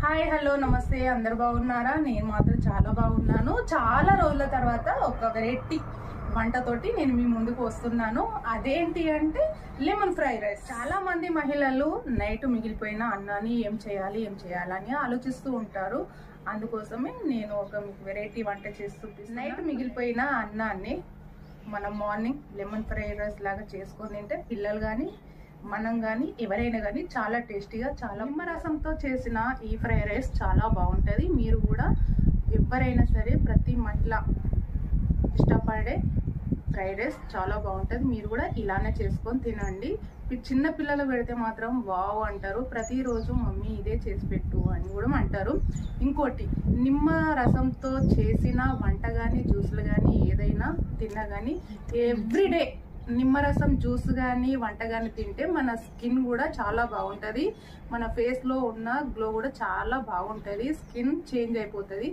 Hi hello నమస్తే అందరు బాగున్నారా? నేను మాత్రం చాలా బాగున్నాను. చాలా రోజుల తర్వాత ఒక వెరైటీ వంటతోటి నేను మీ ముందుకు వస్తున్నాను. అదేంటి అంటే లెమన్ ఫ్రైడ్ రైస్. చాలా మంది మహిళలు నైట్ మిగిలిపోయిన అన్నాన్ని ఏం చేయాలని ఆలోచిస్తూ ఉంటారు. అందుకోసమే నేను ఒక వెరైటీ వంట చేసి చూపిస్తాను. నైట్ మిగిలిపోయిన అన్నాన్ని మనం మార్నింగ్ లెమన్ ఫ్రైడ్ రైస్ లాగా చేసుకొని తింటే పిల్లలు కానీ మనం కానీ ఎవరైనా కానీ చాలా టేస్టీగా, చాలా నిమ్మరసంతో చేసిన ఈ ఫ్రైడ్ రైస్ చాలా బాగుంటుంది. మీరు కూడా ఎవరైనా సరే ప్రతి మహిళ ఇష్టపడే ఫ్రైడ్ రైస్ చాలా బాగుంటుంది. మీరు కూడా ఇలానే చేసుకొని తినండి. చిన్న పిల్లలు పెడితే మాత్రం వావ్ అంటారు. ప్రతిరోజు మమ్మీ ఇదే చేసి పెట్టు అని కూడా అంటారు. ఇంకోటి, నిమ్మ రసంతో చేసిన వంట కానీ జ్యూసులు కానీ ఏదైనా తిన్నా కానీ ఎవ్రీడే నిమ్మరసం జ్యూస్ కానీ వంట కానీ తింటే మన స్కిన్ కూడా చాలా బాగుంటుంది. మన ఫేస్లో ఉన్న గ్లో కూడా చాలా బాగుంటుంది. స్కిన్ చేంజ్ అయిపోతుంది.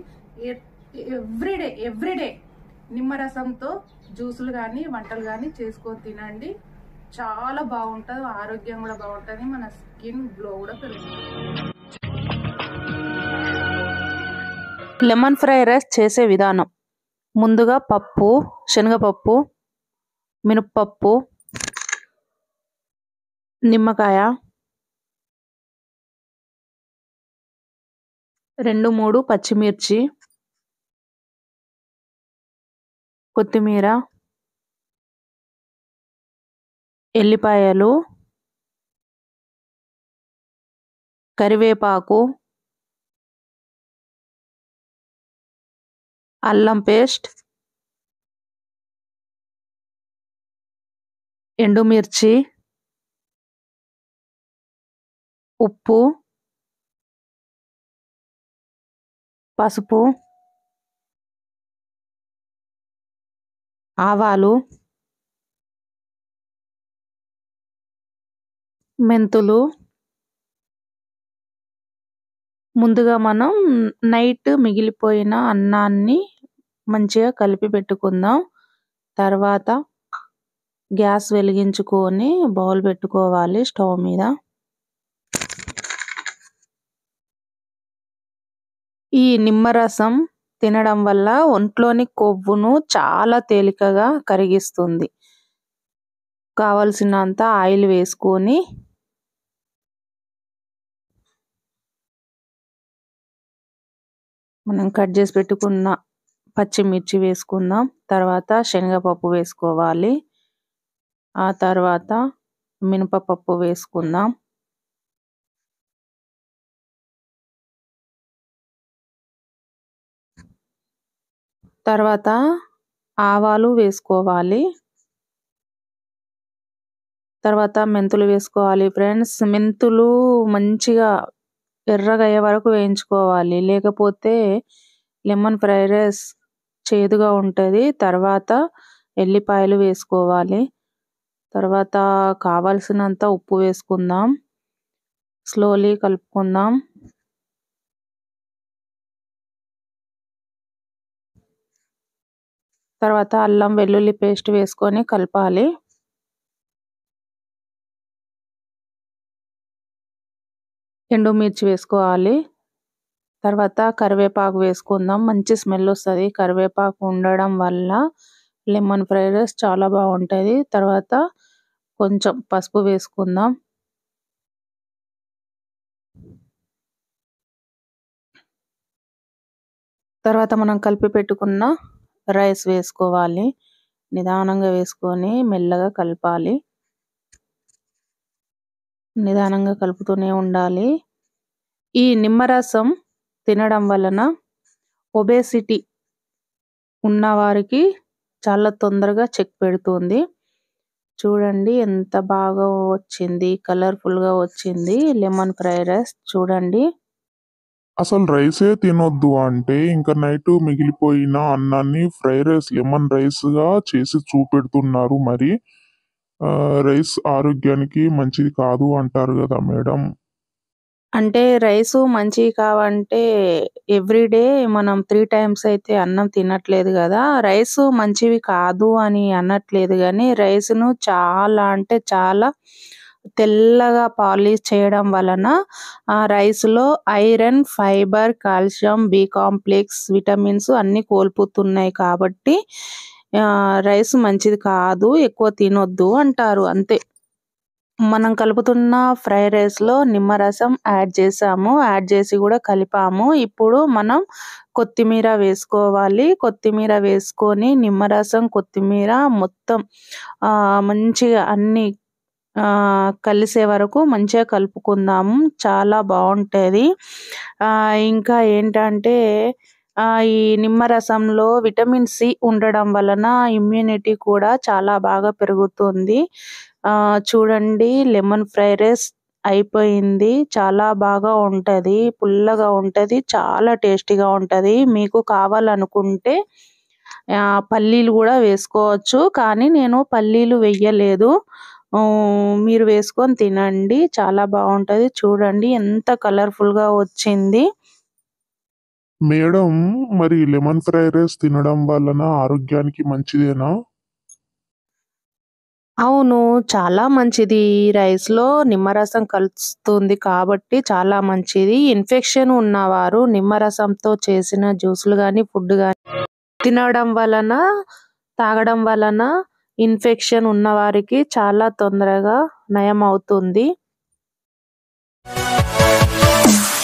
ఎవ్రీడే నిమ్మరసంతో జ్యూసులు కానీ వంటలు కానీ చేసుకొని తినండి. చాలా బాగుంటుంది. ఆరోగ్యం కూడా బాగుంటుంది. మన స్కిన్ గ్లో కూడా పెరుగుతుంది. లెమన్ ఫ్రైడ్ రైస్ చేసే విధానం: ముందుగా పప్పు, శనగపప్పు, మినపప్పు, నిమ్మకాయ, 2-3 పచ్చిమిర్చి, కొత్తిమీర, ఎల్లిపాయలు, కరివేపాకు, అల్లం పేస్ట్, ఎండుమిర్చి, ఉప్పు, పసుపు, ఆవాలు, మెంతులు. ముందుగా మనం నైట్ మిగిలిపోయిన అన్నాన్ని మంచిగా కలిపి పెట్టుకుందాం. తర్వాత గ్యాస్ వెలిగించుకొని బౌల్ పెట్టుకోవాలి స్టవ్ మీద. ఈ నిమ్మరసం తినడం వల్ల ఒంట్లోని కొవ్వును చాలా తేలికగా కరిగిస్తుంది. కావలసినంత ఆయిల్ వేసుకొని మనం కట్ చేసి పెట్టుకున్న పచ్చిమిర్చి వేసుకుందాం. తర్వాత శనగపప్పు వేసుకోవాలి. ఆ తర్వాత మినపప్పు వేసుకుందాం. తర్వాత ఆవాలు వేసుకోవాలి. తర్వాత మెంతులు వేసుకోవాలి. ఫ్రెండ్స్, మెంతులు మంచిగా ఎర్రగా అయ్యే వరకు వేయించుకోవాలి, లేకపోతే లెమన్ ఫ్రైడ్ రైస్ చేదుగా ఉంటుంది. తర్వాత ఎల్లిపాయలు వేసుకోవాలి. తర్వాత కావాల్సినంత ఉప్పు వేసుకుందాం. స్లోలీ కలుపుకుందాం. తర్వాత అల్లం వెల్లుల్లి పేస్ట్ వేసుకొని కలపాలి. ఎండుమిర్చి వేసుకోవాలి. తర్వాత కరివేపాకు వేసుకుందాం. మంచి స్మెల్ వస్తుంది. కరివేపాకు ఉండడం వల్ల లెమన్ ఫ్రైడ్ రైస్ చాలా బాగుంటుంది. తర్వాత కొంచెం పసుపు వేసుకుందాం. తర్వాత మనం కలిపి పెట్టుకున్న రైస్ వేసుకోవాలి. నిదానంగా వేసుకొని మెల్లగా కలపాలి. నిదానంగా కలుపుతూనే ఉండాలి. ఈ నిమ్మరసం తినడం వలన ఒబేసిటీ ఉన్నవారికి చాలా తొందరగా చెక్ పెడుతుంది. చూడండి ఎంత బాగా వచ్చింది, కలర్ఫుల్గా వచ్చింది లెమన్ ఫ్రైడ్ రైస్. చూడండి, అసలు రైసే తినొద్దు అంటే ఇంకా నైట్ మిగిలిపోయిన అన్నాన్ని ఫ్రైడ్ రైస్, లెమన్ రైస్గా చేసి చూపెడుతున్నారు. మరి రైస్ ఆరోగ్యానికి మంచిది కాదు అంటారు కదా మేడం? అంటే రైసు మంచివి కావంటే ఎవ్రీడే మనం 3 times అయితే అన్నం తినట్లేదు కదా. రైసు మంచివి కాదు అని అనట్లేదు, కానీ రైస్ను చాలా అంటే చాలా తెల్లగా పాలిష్ చేయడం వలన ఆ రైస్లో iron, fibre, calcium, B complex, vitamins అన్నీ కోల్పోతున్నాయి కాబట్టి రైస్ మంచిది కాదు, ఎక్కువ తినొద్దు అంటారు అంతే. మనం కలుపుతున్న ఫ్రైడ్ రైస్లో నిమ్మరసం యాడ్ చేసాము, యాడ్ చేసి కూడా కలిపాము. ఇప్పుడు మనం కొత్తిమీర వేసుకోవాలి. కొత్తిమీర వేసుకొని నిమ్మరసం, కొత్తిమీర మొత్తం మంచిగా అన్నీ కలిసే వరకు మంచిగా కలుపుకుందాము. చాలా బాగుంటుంది. ఇంకా ఏంటంటే ఈ నిమ్మరసంలో విటమిన్ సి ఉండడం వలన ఇమ్యూనిటీ కూడా చాలా బాగా పెరుగుతుంది. చూడండి, లెమన్ ఫ్రైడ్ రైస్ అయిపోయింది. చాలా బాగా ఉంటుంది, పుల్లగా ఉంటుంది, చాలా టేస్టీగా ఉంటుంది. మీకు కావాలనుకుంటే పల్లీలు కూడా వేసుకోవచ్చు, కానీ నేను పల్లీలు వేయలేదు. మీరు వేసుకొని తినండి, చాలా బాగుంటుంది. చూడండి ఎంత కలర్ఫుల్గా వచ్చింది. మేడం, మరి లెమన్ ఫ్రైడ్ రైస్ తినడం వలన ఆరోగ్యానికి మంచిదేనా? అవును, చాలా మంచిది. రైస్లో నిమ్మరసం కలుస్తుంది కాబట్టి చాలా మంచిది. ఇన్ఫెక్షన్ ఉన్నవారు నిమ్మరసంతో చేసిన జ్యూసులు కానీ ఫుడ్ కానీ తినడం వలన, తాగడం వలన ఇన్ఫెక్షన్ ఉన్నవారికి చాలా తొందరగా నయం అవుతుంది.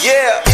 Yeah.